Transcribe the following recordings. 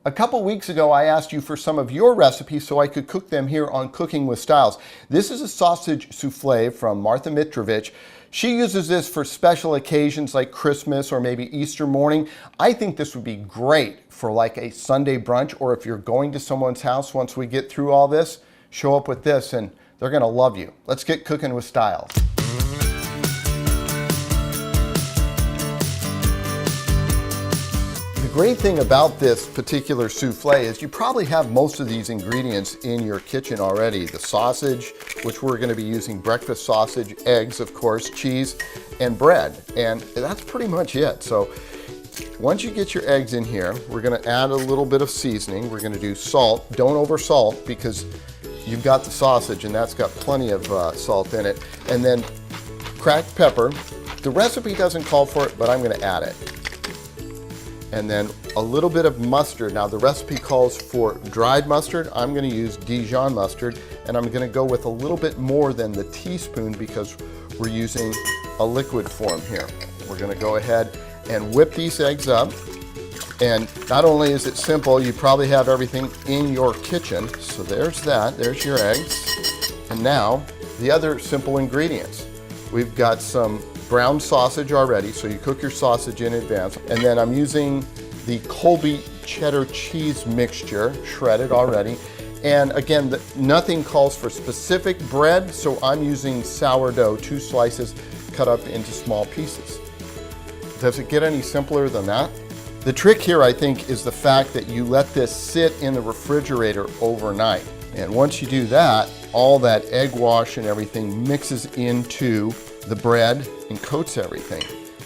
A couple weeks ago, I asked you for some of your recipes so I could cook them here on Cooking with Styles. This is a sausage souffle from Martha Mitrovich. She uses this for special occasions like Christmas or maybe Easter morning. I think this would be great for like a Sunday brunch, or if you're going to someone's house once we get through all this, show up with this and they're gonna love you. Let's get cooking with Styles. The great thing about this particular souffle is you probably have most of these ingredients in your kitchen already. The sausage, which we're going to be using breakfast sausage, eggs, of course, cheese, and bread. And that's pretty much it. So once you get your eggs in here, we're going to add a little bit of seasoning. We're going to do salt. Don't over salt because you've got the sausage and that's got plenty of salt in it. And then cracked pepper. The recipe doesn't call for it, but I'm going to add it. And then a little bit of mustard. Now the recipe calls for dried mustard. I'm going to use Dijon mustard, and I'm going to go with a little bit more than the teaspoon because we're using a liquid form here. We're going to go ahead and whip these eggs up. And not only is it simple, you probably have everything in your kitchen. So there's that, there's your eggs. And now the other simple ingredients. We've got some brown sausage already, so you cook your sausage in advance. And then I'm using the Colby cheddar cheese mixture, shredded already. And again, nothing calls for specific bread, so I'm using sourdough, 2 slices cut up into small pieces. Does it get any simpler than that? The trick here, I think, is the fact that you let this sit in the refrigerator overnight. And once you do that, all that egg wash and everything mixes into the bread and coats everything.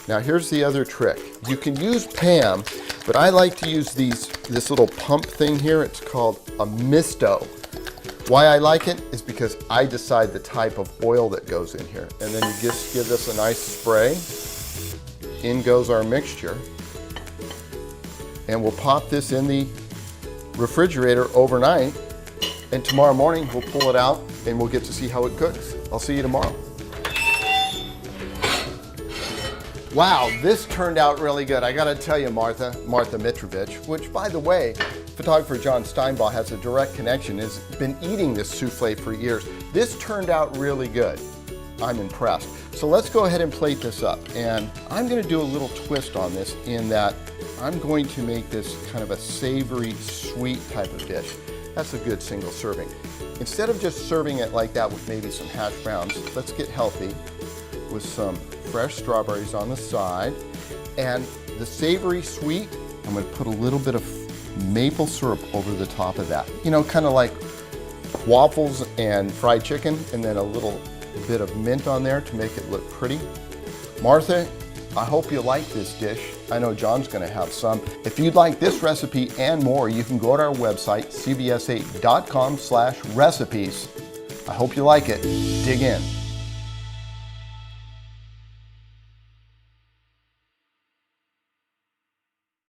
Now here's the other trick. You can use Pam, but I like to use this little pump thing here. It's called a misto. Why I like it is because I decide the type of oil that goes in here. And then you just give this a nice spray. In goes our mixture. And we'll pop this in the refrigerator overnight. And tomorrow morning we'll pull it out and we'll get to see how it cooks. I'll see you tomorrow. Wow, this turned out really good. I gotta tell you, Martha Mitrovich, which by the way, photographer John Steinbaugh has a direct connection, has been eating this souffle for years. This turned out really good. I'm impressed. So let's go ahead and plate this up. And I'm gonna do a little twist on this in that I'm going to make this kind of a savory, sweet type of dish. That's a good single serving. Instead of just serving it like that with maybe some hash browns, let's get healthy with some fresh strawberries on the side. And the savory sweet, I'm gonna put a little bit of maple syrup over the top of that. You know, kind of like waffles and fried chicken, and then a little bit of mint on there to make it look pretty. Martha, I hope you like this dish. I know John's gonna have some. If you'd like this recipe and more, you can go to our website, cbs8.com/recipes. I hope you like it. Dig in.